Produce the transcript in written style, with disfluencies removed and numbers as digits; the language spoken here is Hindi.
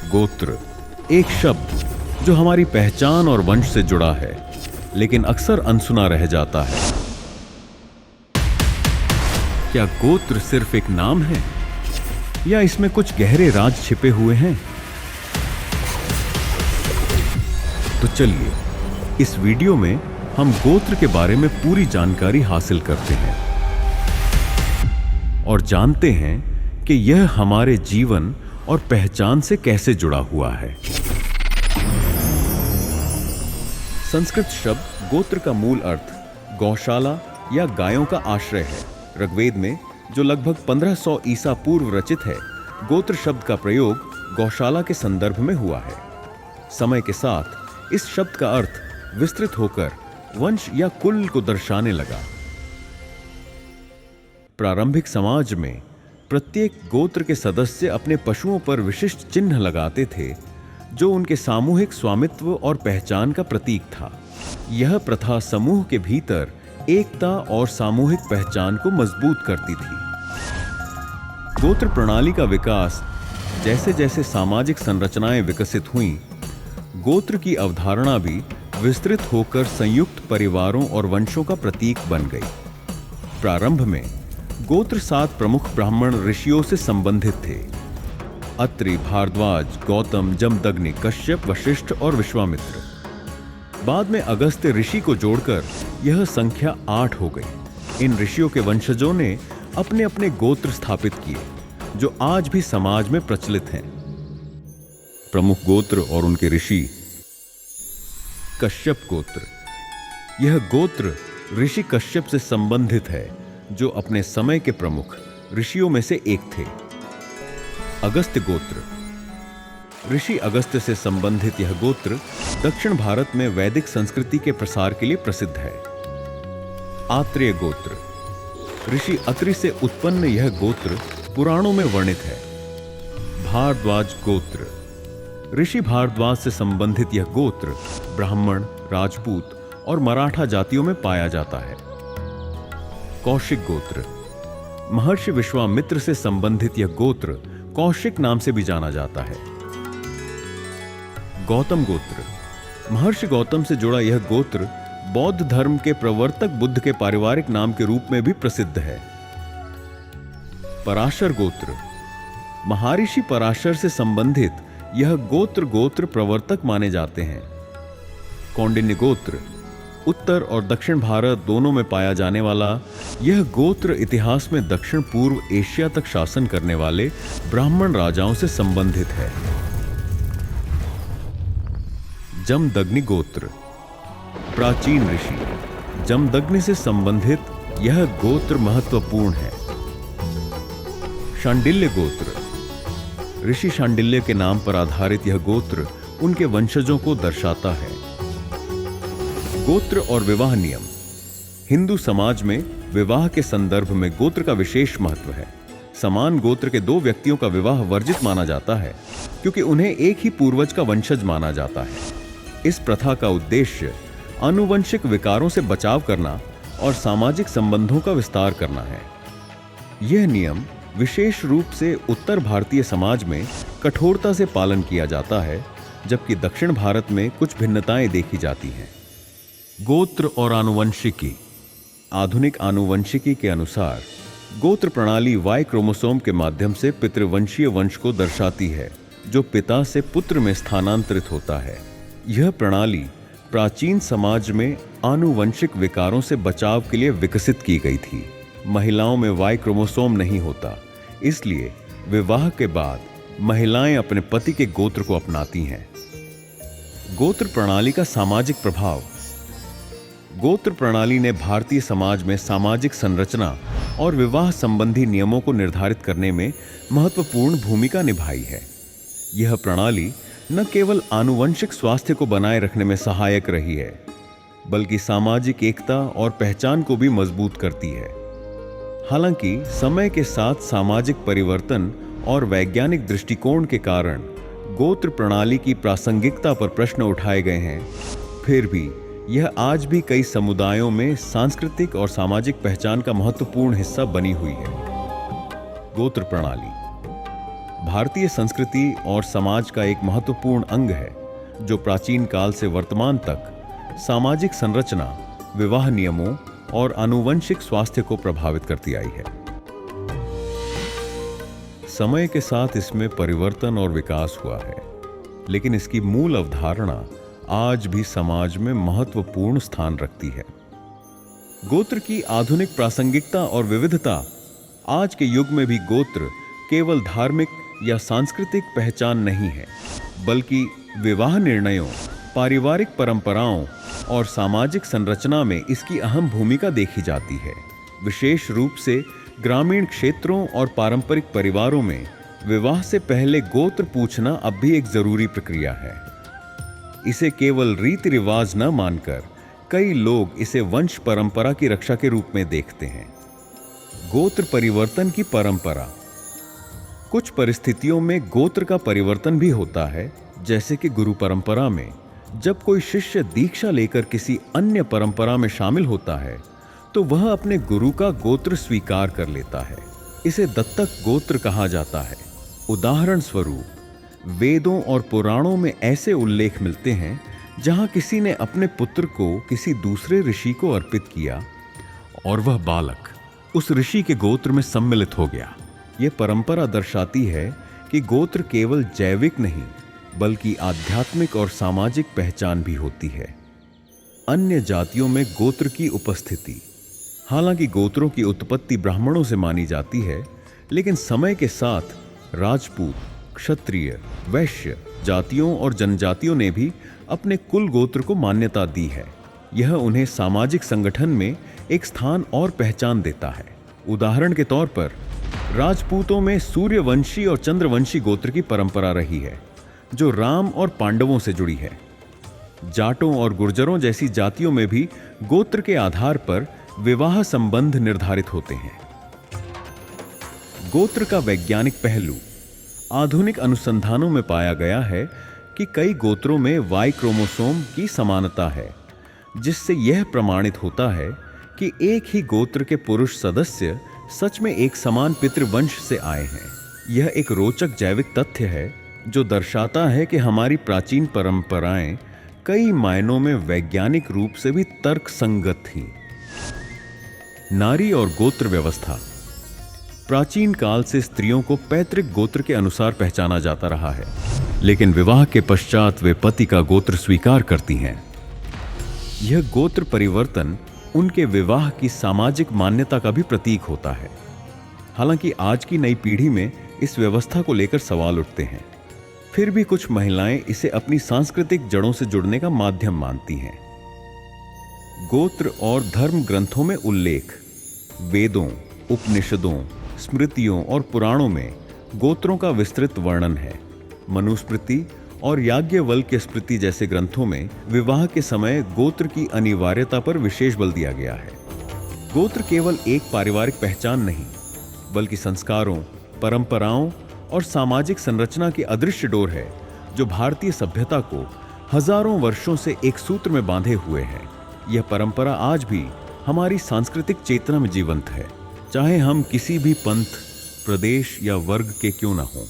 गोत्र एक शब्द जो हमारी पहचान और वंश से जुड़ा है, लेकिन अक्सर अनसुना रह जाता है। क्या गोत्र सिर्फ एक नाम है या इसमें कुछ गहरे राज छिपे हुए हैं? तो चलिए इस वीडियो में हम गोत्र के बारे में पूरी जानकारी हासिल करते हैं और जानते हैं कि यह हमारे जीवन और पहचान से कैसे जुड़ा हुआ है। संस्कृत शब्द गोत्र का मूल अर्थ गौशाला या गायों का आश्रय है। ऋग्वेद में, जो लगभग 1500 ईसा पूर्व रचित है, गोत्र शब्द का प्रयोग गौशाला के संदर्भ में हुआ है। समय के साथ इस शब्द का अर्थ विस्तृत होकर वंश या कुल को दर्शाने लगा। प्रारंभिक समाज में प्रत्येक गोत्र के सदस्य अपने पशुओं पर विशिष्ट चिन्ह लगाते थे, जो उनके सामूहिक स्वामित्व और पहचान का प्रतीक था। यह प्रथा समूह के भीतर एकता और सामूहिक पहचान को मजबूत करती थी। गोत्र प्रणाली का विकास जैसे जैसे सामाजिक संरचनाएं विकसित हुईं, गोत्र की अवधारणा भी विस्तृत होकर संयुक्त परिवारों और वंशों का प्रतीक बन गई। प्रारंभ में गोत्र 7 प्रमुख ब्राह्मण ऋषियों से संबंधित थे: अत्रि, भारद्वाज, गौतम, जमदग्नि, कश्यप, वशिष्ठ और विश्वामित्र। बाद में अगस्त्य ऋषि को जोड़कर यह संख्या 8 हो गई। इन ऋषियों के वंशजों ने अपने अपने गोत्र स्थापित किए, जो आज भी समाज में प्रचलित हैं। प्रमुख गोत्र और उनके ऋषि। कश्यप गोत्र। यह गोत्र ऋषि कश्यप से संबंधित है, जो अपने समय के प्रमुख ऋषियों में से एक थे। अगस्त्य गोत्र। ऋषि अगस्त्य से संबंधित यह गोत्र दक्षिण भारत में वैदिक संस्कृति के प्रसार के लिए प्रसिद्ध है। आत्रेय गोत्र। ऋषि अत्रि से उत्पन्न यह गोत्र पुराणों में वर्णित है। भारद्वाज गोत्र। ऋषि भारद्वाज से संबंधित यह गोत्र ब्राह्मण, राजपूत और मराठा जातियों में पाया जाता है। कौशिक गोत्र। महर्षि विश्वामित्र से संबंधित यह गोत्र कौशिक नाम से भी जाना जाता है। गौतम गोत्र। महर्षि गौतम से जुड़ा यह गोत्र बौद्ध धर्म के प्रवर्तक बुद्ध के पारिवारिक नाम के रूप में भी प्रसिद्ध है। पराशर गोत्र। महर्षि पराशर से संबंधित यह गोत्र प्रवर्तक माने जाते हैं। कौंडिन्य गोत्र। उत्तर और दक्षिण भारत दोनों में पाया जाने वाला यह गोत्र इतिहास में दक्षिण पूर्व एशिया तक शासन करने वाले ब्राह्मण राजाओं से संबंधित है। जमदग्नि गोत्र। प्राचीन ऋषि जमदग्नि से संबंधित यह गोत्र महत्वपूर्ण है। शांडिल्य गोत्र। ऋषि शांडिल्य के नाम पर आधारित यह गोत्र उनके वंशजों को दर्शाता है। गोत्र और विवाह नियम। हिंदू समाज में विवाह के संदर्भ में गोत्र का विशेष महत्व है। समान गोत्र के 2 व्यक्तियों का विवाह वर्जित माना जाता है, क्योंकि उन्हें एक ही पूर्वज का वंशज माना जाता है। इस प्रथा का उद्देश्य आनुवंशिक विकारों से बचाव करना और सामाजिक संबंधों का विस्तार करना है। यह नियम विशेष रूप से उत्तर भारतीय समाज में कठोरता से पालन किया जाता है, जबकि दक्षिण भारत में कुछ भिन्नताएं देखी जाती हैं। गोत्र और आनुवंशिकी। आधुनिक आनुवंशिकी के अनुसार गोत्र प्रणाली Y क्रोमोसोम के माध्यम से पितृवंशीय वंश को दर्शाती है, जो पिता से पुत्र में स्थानांतरित होता है। यह प्रणाली प्राचीन समाज में आनुवंशिक विकारों से बचाव के लिए विकसित की गई थी। महिलाओं में Y क्रोमोसोम नहीं होता, इसलिए विवाह के बाद महिलाएं अपने पति के गोत्र को अपनाती हैं। गोत्र प्रणाली का सामाजिक प्रभाव। गोत्र प्रणाली ने भारतीय समाज में सामाजिक संरचना और विवाह संबंधी नियमों को निर्धारित करने में महत्वपूर्ण भूमिका निभाई है। यह प्रणाली न केवल आनुवंशिक स्वास्थ्य को बनाए रखने में सहायक रही है, बल्कि सामाजिक एकता और पहचान को भी मजबूत करती है। हालांकि समय के साथ सामाजिक परिवर्तन और वैज्ञानिक दृष्टिकोण के कारण गोत्र प्रणाली की प्रासंगिकता पर प्रश्न उठाए गए हैं, फिर भी यह आज भी कई समुदायों में सांस्कृतिक और सामाजिक पहचान का महत्वपूर्ण हिस्सा बनी हुई है। गोत्र प्रणाली। भारतीय संस्कृति और समाज का एक महत्वपूर्ण अंग है जो प्राचीन काल से वर्तमान तक सामाजिक संरचना, विवाह नियमों और आनुवंशिक स्वास्थ्य को प्रभावित करती आई है। समय के साथ इसमें परिवर्तन और विकास हुआ है, लेकिन इसकी मूल अवधारणा आज भी समाज में महत्वपूर्ण स्थान रखती है। गोत्र की आधुनिक प्रासंगिकता और विविधता। आज के युग में भी गोत्र केवल धार्मिक या सांस्कृतिक पहचान नहीं है, बल्कि विवाह निर्णयों, पारिवारिक परंपराओं और सामाजिक संरचना में इसकी अहम भूमिका देखी जाती है। विशेष रूप से ग्रामीण क्षेत्रों और पारंपरिक परिवारों में विवाह से पहले गोत्र पूछना अब भी एक जरूरी प्रक्रिया है। इसे केवल रीति रिवाज न मानकर कई लोग इसे वंश परंपरा की रक्षा के रूप में देखते हैं। गोत्र परिवर्तन की परंपरा। कुछ परिस्थितियों में गोत्र का परिवर्तन भी होता है, जैसे कि गुरु परंपरा में जब कोई शिष्य दीक्षा लेकर किसी अन्य परंपरा में शामिल होता है तो वह अपने गुरु का गोत्र स्वीकार कर लेता है। इसे दत्तक गोत्र कहा जाता है। उदाहरण स्वरूप वेदों और पुराणों में ऐसे उल्लेख मिलते हैं जहां किसी ने अपने पुत्र को किसी दूसरे ऋषि को अर्पित किया और वह बालक उस ऋषि के गोत्र में सम्मिलित हो गया। यह परंपरा दर्शाती है कि गोत्र केवल जैविक नहीं बल्कि आध्यात्मिक और सामाजिक पहचान भी होती है। अन्य जातियों में गोत्र की उपस्थिति। हालांकि गोत्रों की उत्पत्ति ब्राह्मणों से मानी जाती है, लेकिन समय के साथ राजपूत, क्षत्रिय, वैश्य जातियों और जनजातियों ने भी अपने कुल गोत्र को मान्यता दी है। यह उन्हें सामाजिक संगठन में एक स्थान और पहचान देता है। उदाहरण के तौर पर राजपूतों में सूर्यवंशी और चंद्रवंशी गोत्र की परंपरा रही है, जो राम और पांडवों से जुड़ी है। जाटों और गुर्जरों जैसी जातियों में भी गोत्र के आधार पर विवाह संबंध निर्धारित होते हैं। गोत्र का वैज्ञानिक पहलू। आधुनिक अनुसंधानों में पाया गया है कि कई गोत्रों में वाई क्रोमोसोम की समानता है, जिससे यह प्रमाणित होता है कि एक ही गोत्र के पुरुष सदस्य सच में एक समान पितृवंश से आए हैं। यह एक रोचक जैविक तथ्य है जो दर्शाता है कि हमारी प्राचीन परंपराएं कई मायनों में वैज्ञानिक रूप से भी तर्कसंगत थीं। नारी और गोत्र व्यवस्था। प्राचीन काल से स्त्रियों को पैतृक गोत्र के अनुसार पहचाना जाता रहा है, लेकिन विवाह के पश्चात वे पति का गोत्र स्वीकार करती हैं। यह गोत्र परिवर्तन उनके विवाह की सामाजिक मान्यता का भी प्रतीक होता है। हालांकि आज की नई पीढ़ी में इस व्यवस्था को लेकर सवाल उठते हैं, फिर भी कुछ महिलाएं इसे अपनी सांस्कृतिक जड़ों से जुड़ने का माध्यम मानती हैं। गोत्र और धर्म ग्रंथों में उल्लेख। वेदों, उपनिषदों, स्मृतियों और पुराणों में गोत्रों का विस्तृत वर्णन है। मनुस्मृति और याज्ञवल्क्य स्मृति जैसे ग्रंथों में विवाह के समय गोत्र की अनिवार्यता पर विशेष बल दिया गया है। गोत्र केवल एक पारिवारिक पहचान नहीं, बल्कि संस्कारों, परंपराओं और सामाजिक संरचना की अदृश्य डोर है जो भारतीय सभ्यता को हजारों वर्षों से एक सूत्र में बांधे हुए है। यह परंपरा आज भी हमारी सांस्कृतिक चेतना में जीवंत है, चाहे हम किसी भी पंथ, प्रदेश या वर्ग के क्यों न हों।